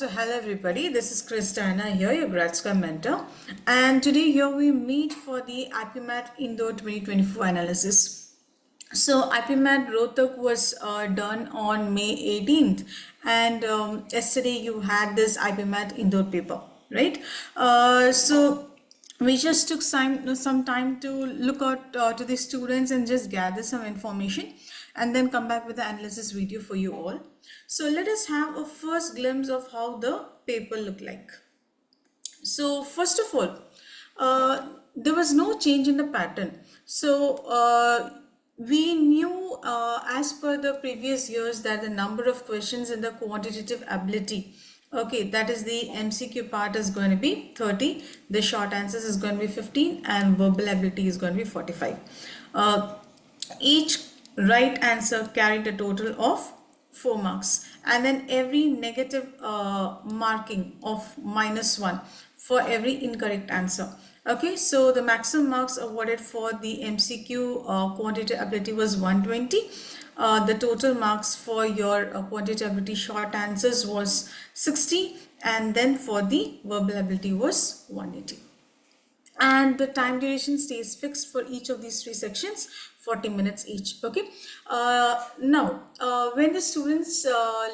So hello everybody, this is Christina here, your GradSquare mentor, and today here we meet for the IPMAT Indore 2024 analysis. So IPMAT Rohtak was done on May 18th, and yesterday you had this IPMAT Indore paper, right? So we just took some time to look out to the students and just gather some information and then come back with the analysis video for you all. So let us have a first glimpse of how the paper looked like. So first of all, there was no change in the pattern. So we knew as per the previous years that the number of questions in the quantitative ability, okay, that is the MCQ part, is going to be 30, the short answers is going to be 15, and verbal ability is going to be 45. Each right answer carried a total of 4 marks, and then every negative marking of -1 for every incorrect answer. Okay, so the maximum marks awarded for the MCQ quantitative ability was 120. The total marks for your quantitative ability short answers was 60, and then for the verbal ability was 180. And the time duration stays fixed for each of these three sections, 40 minutes each. Okay, now when the students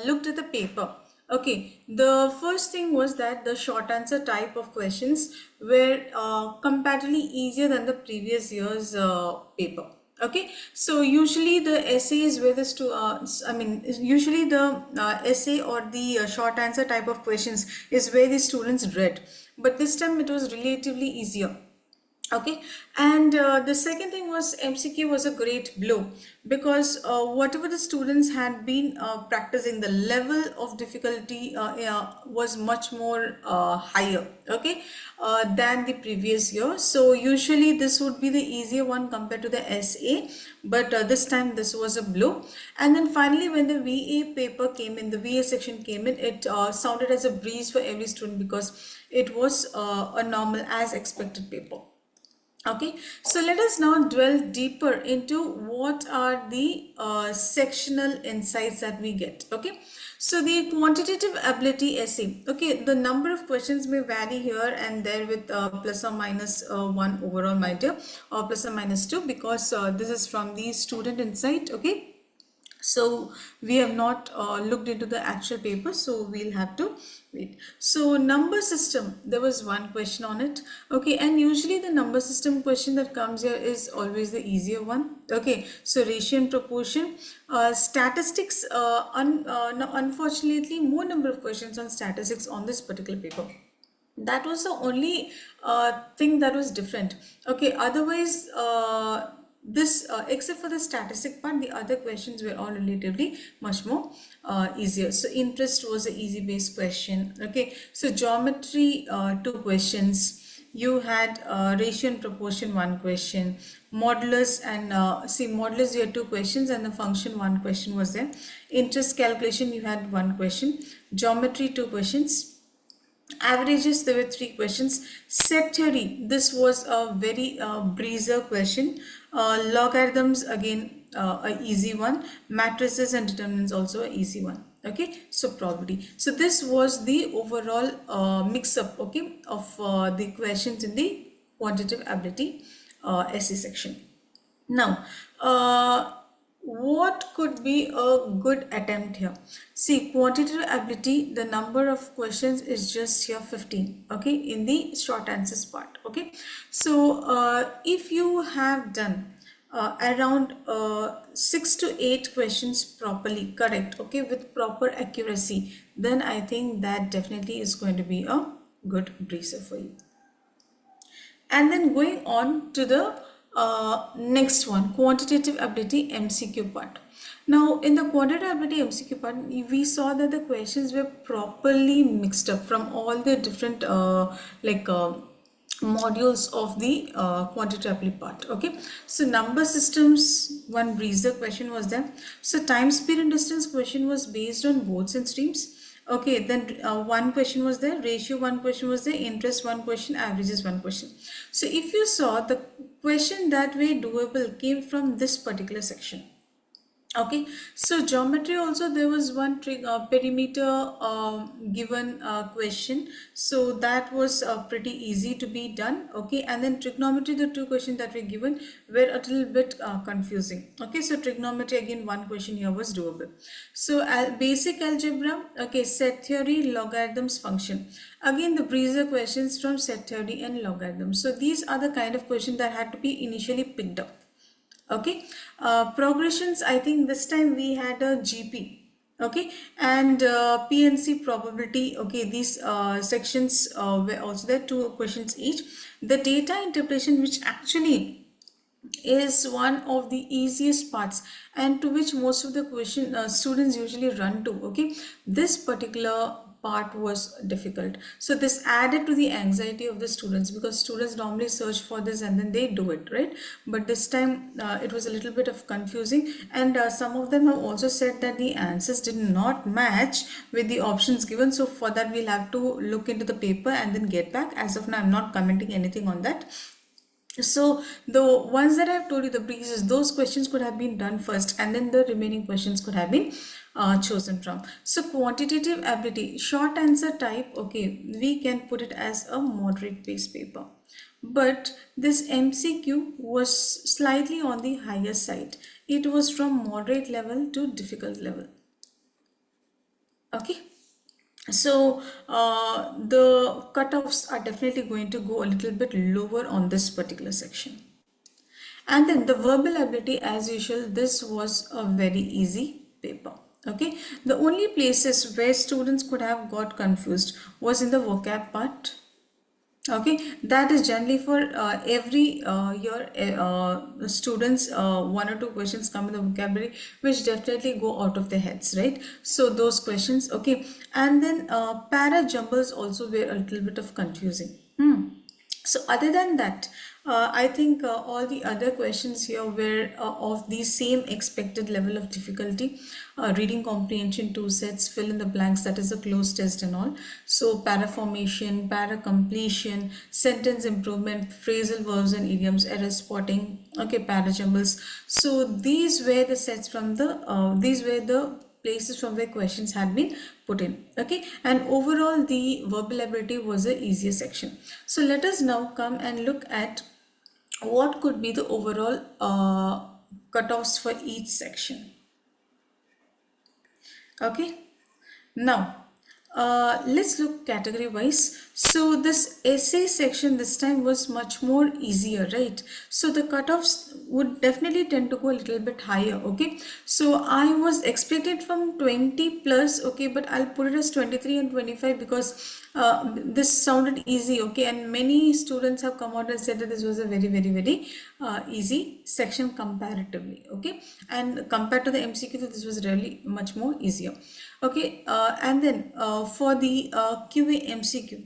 looked at the paper, okay, the first thing was that the short answer type of questions were comparatively easier than the previous year's paper. Okay, so usually the essay is where usually the essay or the short answer type of questions is where the students read, but this time it was relatively easier. Okay, and the second thing was MCQ was a great blow because whatever the students had been practicing, the level of difficulty was much more higher, okay, than the previous year. So usually this would be the easier one compared to the SA, but this time this was a blow. And then finally, when the VA paper came in, the VA section came in, it sounded as a breeze for every student because it was a normal as expected paper. Okay, so let us now dwell deeper into what are the sectional insights that we get. Okay, so the quantitative ability essay, okay, the number of questions may vary here and there with plus or minus 1 overall, my dear, or plus or minus 2, because this is from the student insight. Okay, so we have not looked into the actual paper, so we'll have to wait. So number system, there was one question on it. Okay, and usually the number system question that comes here is always the easier one. Okay, so ratio and proportion, statistics, no, unfortunately more number of questions on statistics on this particular paper. That was the only thing that was different. Okay, otherwise this except for the statistic part, the other questions were all relatively much more easier. So interest was an easy based question. Okay, so geometry, 2 questions. You had ratio and proportion, 1 question. Modulus and modulus, you had 2 questions, and the function, 1 question was there. Interest calculation, you had 1 question. Geometry, 2 questions. Averages, there were 3 questions. Set theory, this was a very breezer question. Logarithms, again a easy one. Matrices and determinants, also a easy one. Okay, so probability. So this was the overall mix up, okay, of the questions in the quantitative ability essay section. Now what could be a good attempt here? See, quantitative ability, the number of questions is just here 15, okay, in the short answers part. Okay, so if you have done around 6 to 8 questions properly correct, okay, with proper accuracy, then I think that definitely is going to be a good breezer for you. And then going on to the next one, quantitative ability MCQ part. Now in the quantitative ability MCQ part, we saw that the questions were properly mixed up from all the different modules of the quantitative ability part. Okay, so number systems, one breezer question was there. So time, speed and distance question was based on boards and streams. Okay, then 1 question was there, ratio 1 question was there, interest 1 question, averages 1 question. So if you saw, the question that were doable came from this particular section. Okay, so geometry also there was one perimeter given question, so that was pretty easy to be done. Okay, and then trigonometry, the two questions that were given were a little bit confusing. Okay, so trigonometry again, one question here was doable. So basic algebra, okay, set theory, logarithms, function. Again, the previous questions from set theory and logarithms. So these are the kind of questions that had to be initially picked up. Okay, progressions, I think this time we had a GP. Okay, and PNC probability. Okay, these sections were also there, two questions each. The data interpretation, which actually is one of the easiest parts and to which most of the question students usually run to. Okay, this particular part was difficult, so this added to the anxiety of the students, because students normally search for this and then they do it, right? But this time it was a little bit of confusing, and some of them have also said that the answers did not match with the options given. So for that we'll have to look into the paper and then get back. As of now, I'm not commenting anything on that. So the ones that I've told you, the breezes, those questions could have been done first, and then the remaining questions could have been chosen from. So quantitative ability, short answer type, okay, we can put it as a moderate pace paper. But this MCQ was slightly on the higher side. It was from moderate level to difficult level. Okay. So the cutoffs are definitely going to go a little bit lower on this particular section. And then the verbal ability, as usual, this was a very easy paper. Okay, the only places where students could have got confused was in the vocab part. Okay, that is generally for every year students, one or two questions come in the vocabulary which definitely go out of their heads, right? So those questions, okay. And then para jumbles also were a little bit of confusing. So other than that, I think all the other questions here were of the same expected level of difficulty. Reading comprehension, two sets, fill in the blanks, that is a closed test and all. So para formation, para completion, sentence improvement, phrasal verbs and idioms, error spotting, okay, para jumbles. So these were the sets from the, these were the places from where questions had been put in. Okay, and overall the verbal ability was the easier section. So let us now come and look at what could be the overall cutoffs for each section. Okay, now let's look category wise. So this essay section this time was much more easier, right? So the cutoffs would definitely tend to go a little bit higher. Okay, so I was expected from 20 plus, okay, but I'll put it as 23 and 25 because this sounded easy. Okay, and many students have come out and said that this was a very easy section comparatively. Okay, and compared to the MCQ, this was really much more easier. Okay, and then for the QA MCQ,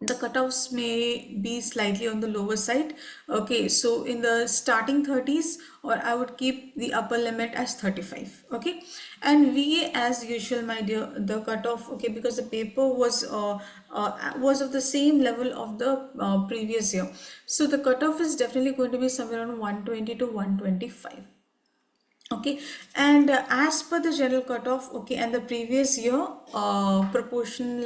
the cutoffs may be slightly on the lower side. Okay, so in the starting 30s, or I would keep the upper limit as 35. Okay, and VA as usual, my dear, the cutoff, okay, because the paper was of the same level of the previous year, so the cutoff is definitely going to be somewhere around 120 to 125. Okay, and as per the general cutoff, okay, and the previous year proportions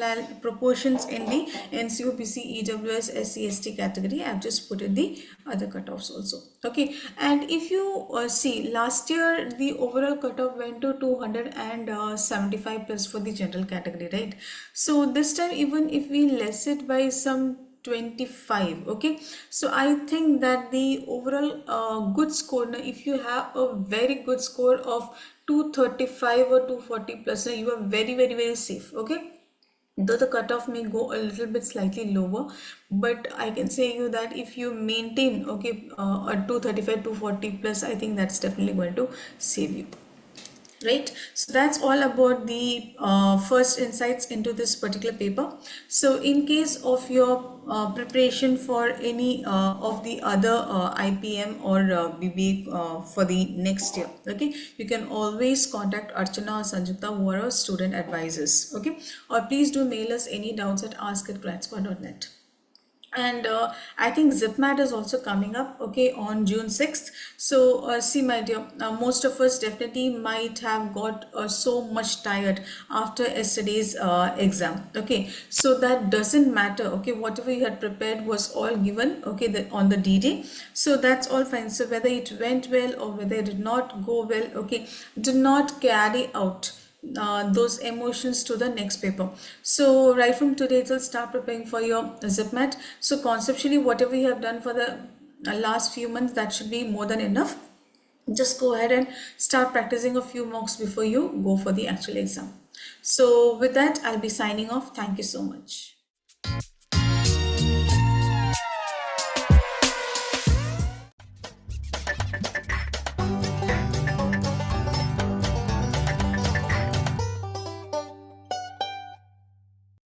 in the NCOPC, EWS, SC/ST category, I've just put in the other cutoffs also. Okay, and if you see, last year the overall cutoff went to 275 plus for the general category, right? So this time, even if we less it by some 25, okay, so I think that the overall good score, now if you have a very good score of 235 or 240 plus, now you are very safe. Okay, though the cutoff may go a little bit slightly lower, but I can say you that if you maintain, okay, a 235 240 plus, I think that's definitely going to save you, right? So that's all about the first insights into this particular paper. So in case of your preparation for any of the other IPM or BBA for the next year, okay, you can always contact Archana or Sanjukta, who are our student advisors. Okay, or please do mail us any doubts at ask@gradsquare.net. And I think ZipMat is also coming up, okay, on June 6th. So see my dear, most of us definitely might have got so much tired after yesterday's exam, okay. So that doesn't matter, okay, whatever you had prepared was all given, okay, on the D-Day. So that's all fine. So whether it went well or whether it did not go well, okay, do not carry out those emotions to the next paper. So right from today it'll start preparing for your ZipMat. So conceptually whatever you have done for the last few months, that should be more than enough. Just go ahead and start practicing a few mocks before you go for the actual exam. So with that, I'll be signing off. Thank you so much.